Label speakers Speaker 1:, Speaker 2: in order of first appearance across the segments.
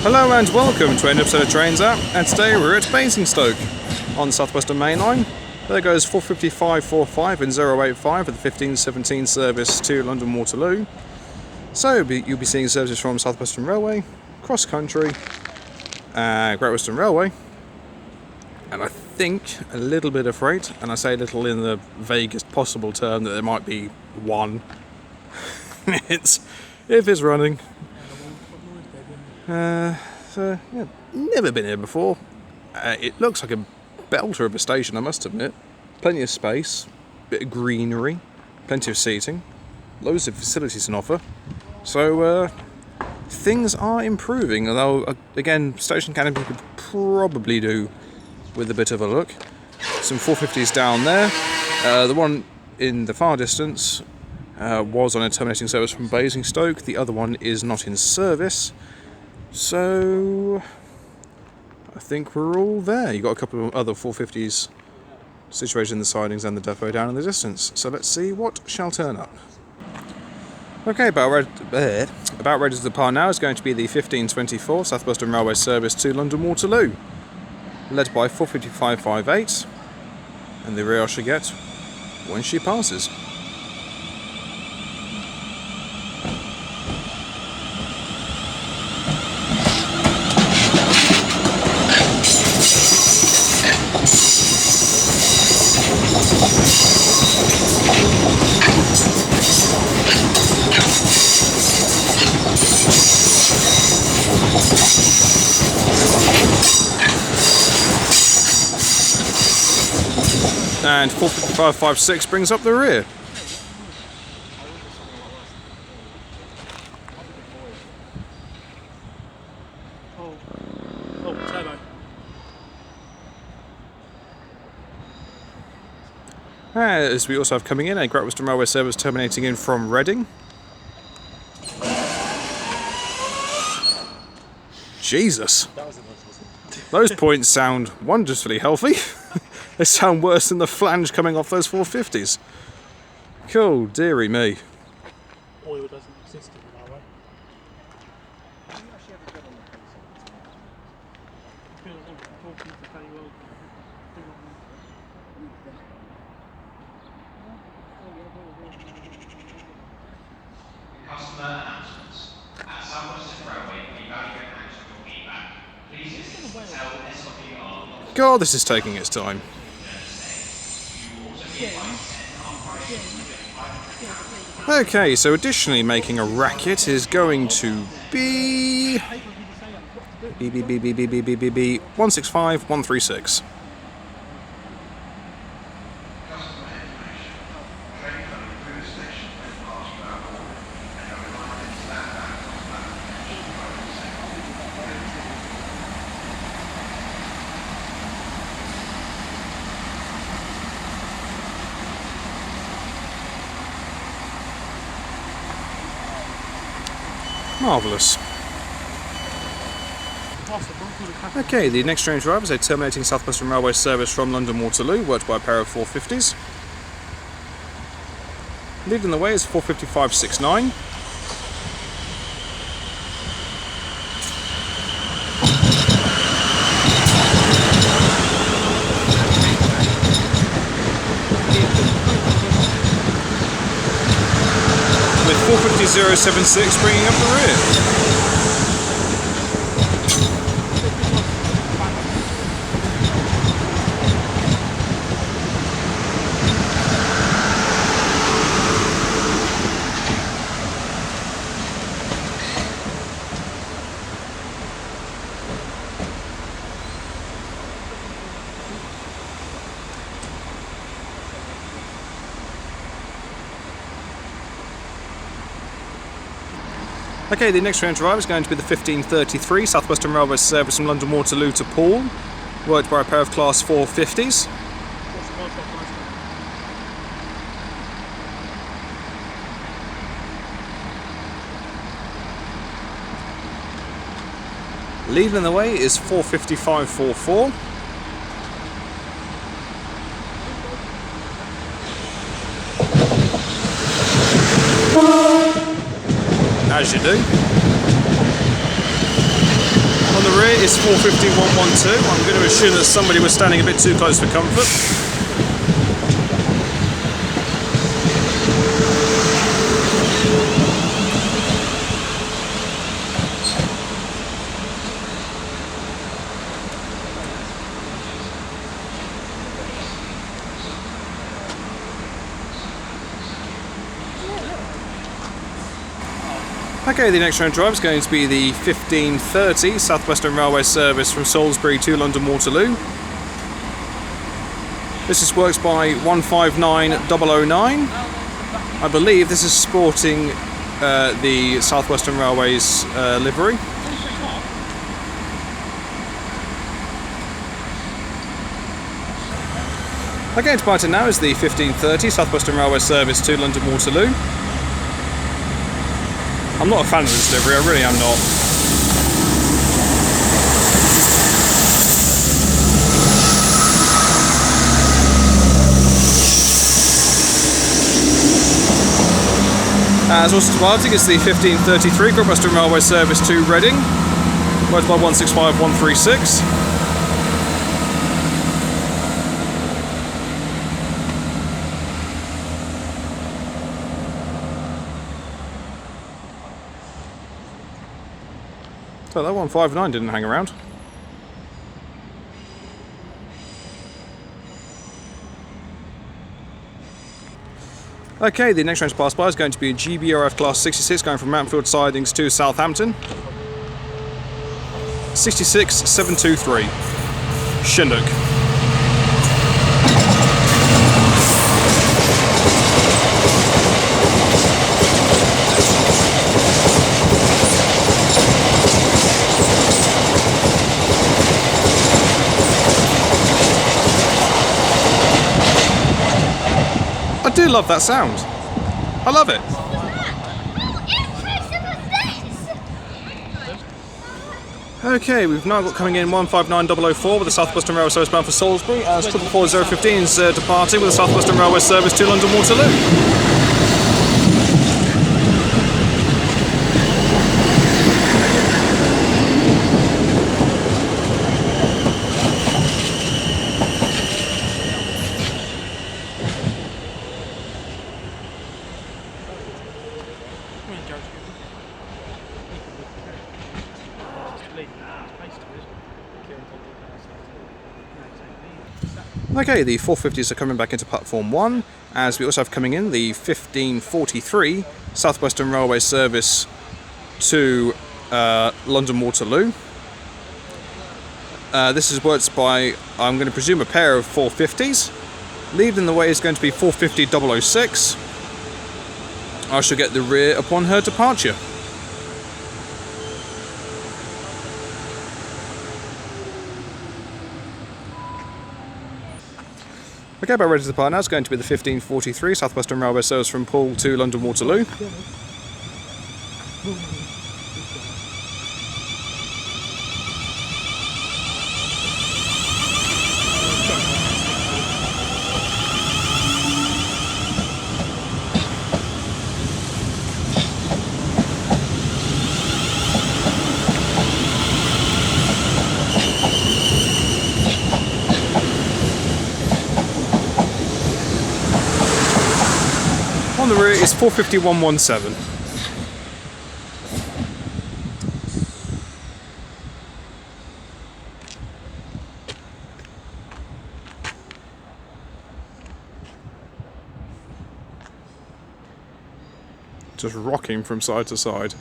Speaker 1: Hello and welcome to an episode of Trains App, and today we're at Basingstoke on South Western Mainline. There goes 45545 and 085 for the 1517 service to London Waterloo. So you'll be seeing services from South Western Railway, Cross Country, Great Western Railway, and I think a little bit of freight, and I say little in the vaguest possible term that there might be one. If it's running. So, yeah, never been here before. It looks like a belter of a station, I must admit. Plenty of space, bit of greenery, plenty of seating, loads of facilities on offer. So things are improving, although again, station canopy could probably do with a bit of a look. Some 450s down there. The one in the far distance was on a terminating service from Basingstoke. The other one is not in service. So I think we're all there. You've got a couple of other 450s situated in the sidings and the depot down in the distance. So let's see what shall turn up. Okay, about ready to depart now is going to be the 1524 South Western Railway service to London Waterloo, led by 45558, and the rear I shall get when she passes. And 45556 brings up the rear. As we also have coming in a Great Western Railway service terminating in from Reading. Jesus! Those points sound wonderfully healthy. They sound worse than the flange coming off those 450s. Cool, dearie me.
Speaker 2: Oil doesn't exist in the railway.
Speaker 3: Customer announcements. At South Western Railway, we value your action your feedback. Please tell SWML.
Speaker 1: God, this is taking its time. Okay, so additionally making a racket is going to be 165136. Marvellous. Okay, the next train drive is a terminating South Western Railway service from London Waterloo, worked by a pair of 450s. Leading the way is 45569. With 450076 bringing up the rear. Okay, the next train to arrive is going to be the 1533 South Western Railway service from London Waterloo to Poole, worked by a pair of Class 450s. Leading the way is 45544. As you do. is 45112. I'm going to assume that somebody was standing a bit too close for comfort. Okay, the next train drive is going to be the 1530 South Western Railway service from Salisbury to London Waterloo. This is worked by 159009. I believe this is sporting the South Western Railway's livery. Okay, departing now is the 1530 South Western Railway service to London Waterloo. I'm not a fan of this livery, I really am not. As also departing is the 1533 Great Western Railway service to Reading, worked by 165136. So that 159 didn't hang around. Okay, the next train to pass by is going to be a GBRF Class 66 going from Mountfield Sidings to Southampton. 66723. Chinook. I do love that sound. I love it. Okay, we've now got coming in 159004 with the South Western Railway service bound for Salisbury, as 444015 is departing with the South Western Railway service to London Waterloo. Okay, the 450s are coming back into platform 1, as we also have coming in the 1543 South Western Railway service to London Waterloo. This is worked by, I'm going to presume, a pair of 450s. Leading the way is going to be 450-006. I shall get the rear upon her departure. Okay, about ready to depart now. It's going to be the 1543 South Western Railway service from Poole to London Waterloo. On the rear is 45117. Just rocking from side to side.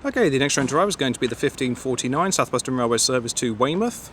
Speaker 1: Okay, the next train to arrive is going to be the 1549 South Western Railway service to Weymouth.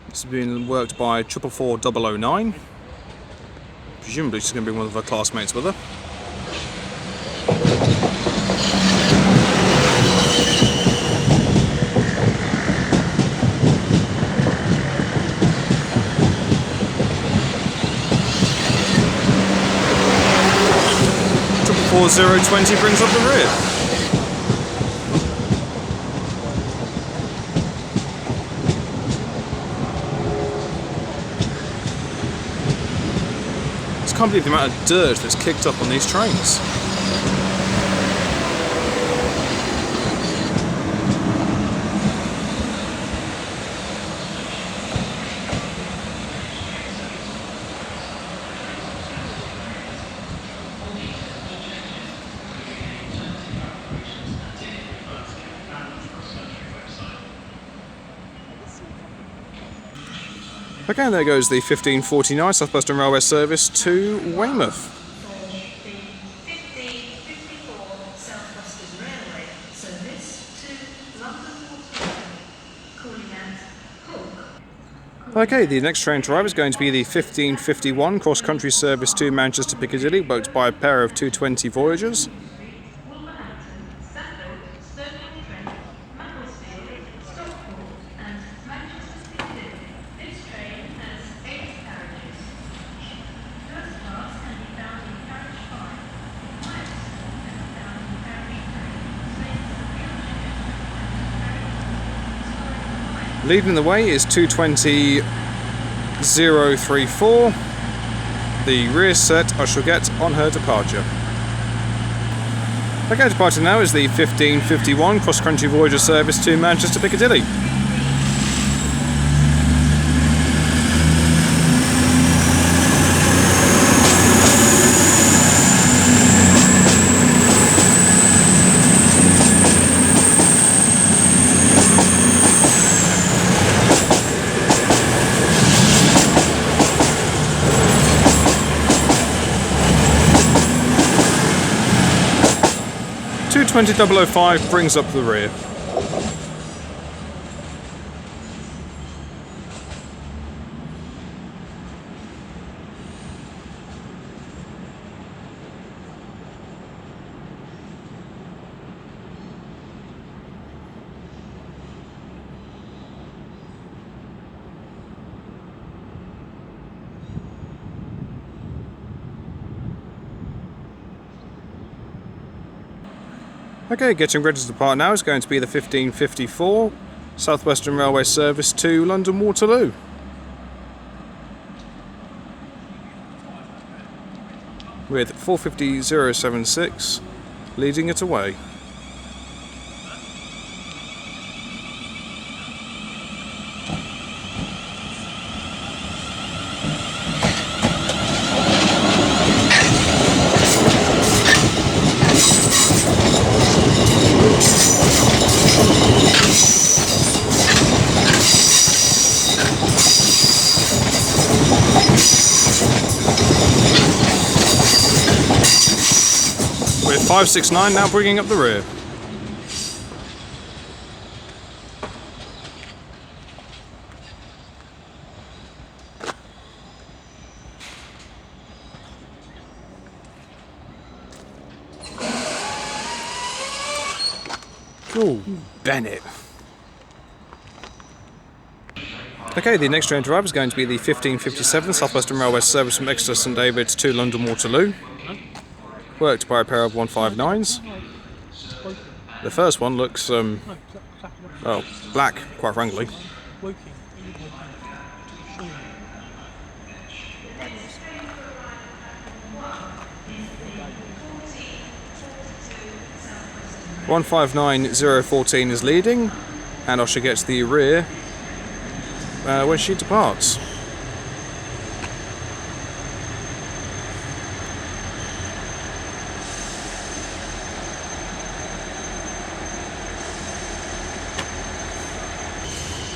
Speaker 1: This has been worked by 444009. Presumably she's going to be one of her classmates with her. 4020 brings up the rear. just can't believe the amount of dirt that's kicked up on these trains. Okay, and there goes the 1549 South Western Railway service to Weymouth.
Speaker 4: The 1554 South Western Railway service to London Waterloo, calling at Hook.
Speaker 1: Okay, the next train to arrive is going to be the 1551 cross-country service to Manchester Piccadilly, worked by a pair of 220 Voyagers.
Speaker 4: Wolverhampton, Stafford, Stirling-Trent, Macclesfield, Stockport and Manchester Piccadilly. This train has 8 carriages. First class can be found in carriage 5. Highest floor can be found in carriage 3.
Speaker 1: Leading the way is 220 034. The rear set I shall get on her departure. Okay, departing now is the 1551 cross-country Voyager service to Manchester Piccadilly. Twenty 005 brings up the rear. Okay, getting ready to depart now is going to be the 1554 South Western Railway service to London Waterloo. With 450.076 leading it away. With 569 now bringing up the rear. Oh, Bennett. Okay, the next train to arrive is going to be the 1557 South Western Railway service from Exeter St David's to London Waterloo. Worked by a pair of 159s. The first one looks, well, black, quite frankly.
Speaker 2: Woking.
Speaker 1: 159014 is leading, and I shall get to the rear when she departs.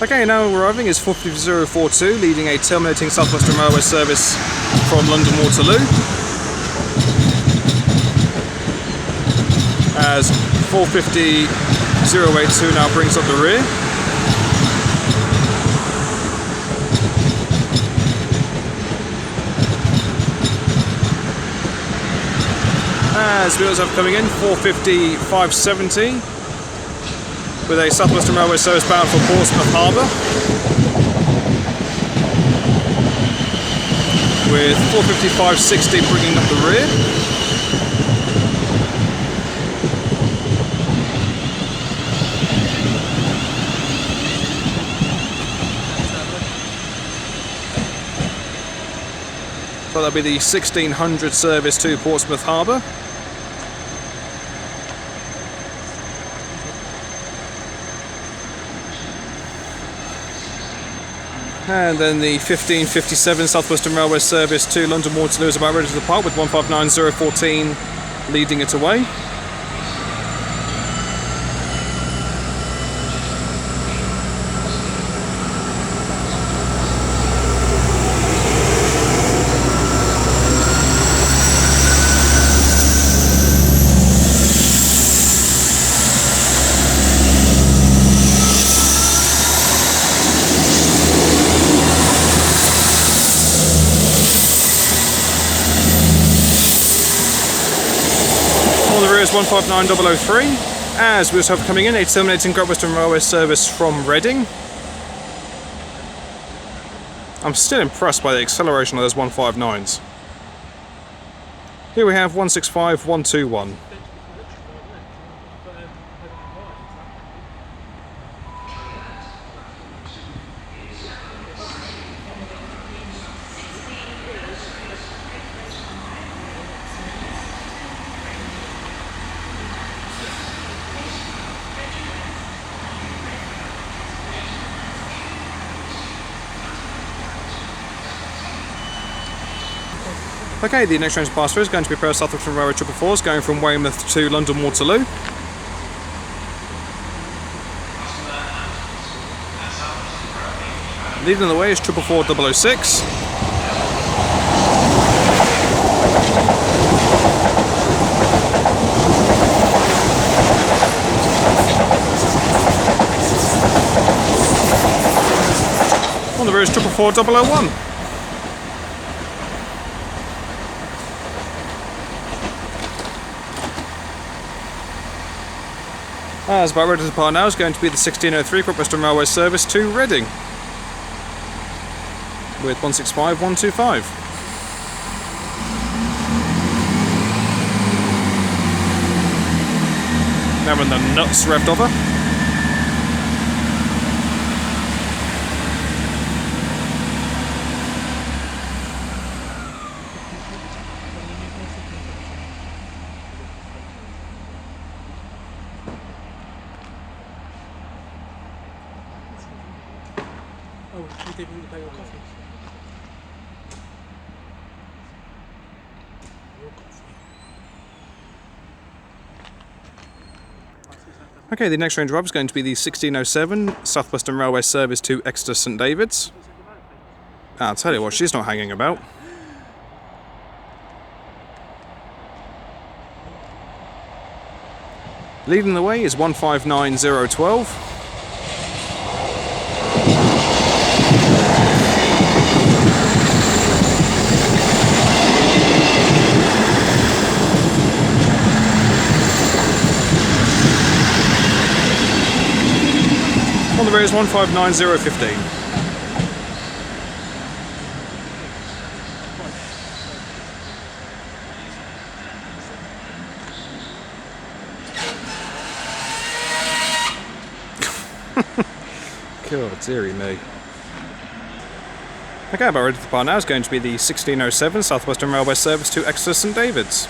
Speaker 1: Okay, now arriving is 45042, leading a terminating South Western Railway service from London Waterloo. As 450.082 now brings up the rear. As we also have coming in 450.570 with a South Western Railway service bound for Portsmouth Harbour. With 450.560 bringing up the rear. So that'll be the 1600 service to Portsmouth Harbour. And then the 1557 South Western Railway service to London Waterloo is about ready to depart with 159014 leading it away. Is 159003, as we also have coming in a terminating Great Western Railway service from Reading. I'm still impressed by the acceleration of those 159s. Here we have 165121. Okay, the next train to pass through is going to be Perth South Western Railway 444s going from Weymouth to London Waterloo. Leading the way is 444-006. On the road is 444-001. As about ready to depart now is going to be the 1603 Great Western Railway service to Reading with 165125. Now when the nuts revved over.
Speaker 2: Oh, you didn't want to pay your coffee. Your coffee.
Speaker 1: Okay, the next train drop is going to be the 1607 South Western Railway service to Exeter St David's. I'll tell you what, she's not hanging about. Leading the way is 159012. On the road is 159015. God, dearie me. Okay, about ready to depart now is going to be the 1607 South Western Railway service to Exeter St David's.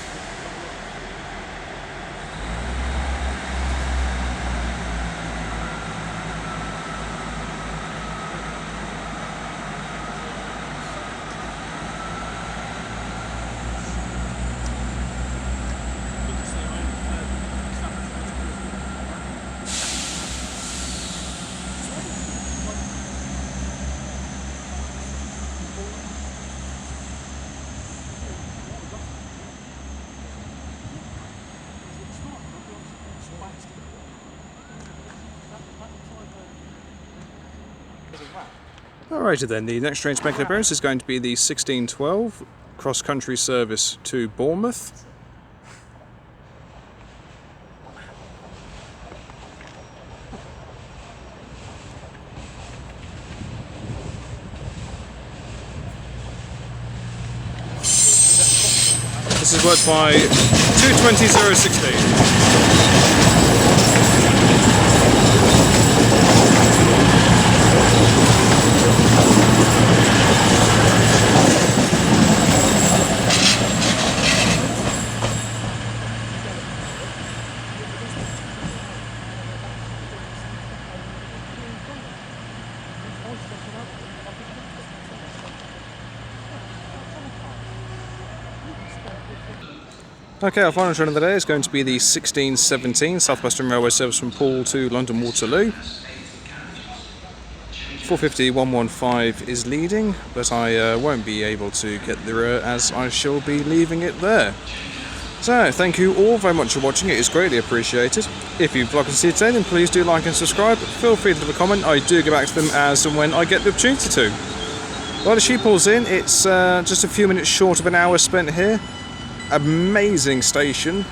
Speaker 1: Alrighty then, the next train to make an appearance is going to be the 1612 cross-country service to Bournemouth. This is worked by 220-016. Okay, our final train of the day is going to be the 1617 South Western Railway service from Poole to London Waterloo. 450 115 is leading, but I won't be able to get there as I shall be leaving it there. So, thank you all very much for watching, it is greatly appreciated. If you'd like to see it today, then please do like and subscribe. Feel free to leave a comment, I do get back to them as and when I get the opportunity to. While the sheep pulls in, it's just a few minutes short of an hour spent here. Amazing station,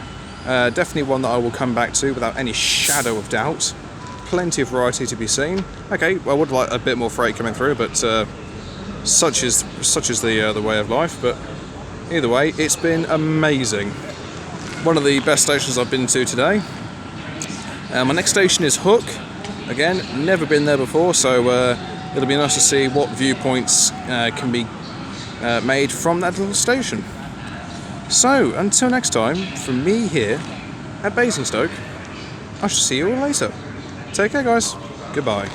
Speaker 1: definitely one that I will come back to without any shadow of doubt. Plenty of variety to be seen. Okay, well, I would like a bit more freight coming through, but such is the way of life. But either way, it's been amazing. One of the best stations I've been to today. My next station is Hook. Again, never been there before, so it'll be nice to see what viewpoints can be made from that little station. So, until next time, from me here at Basingstoke, I shall see you all later. Take care, guys. Goodbye.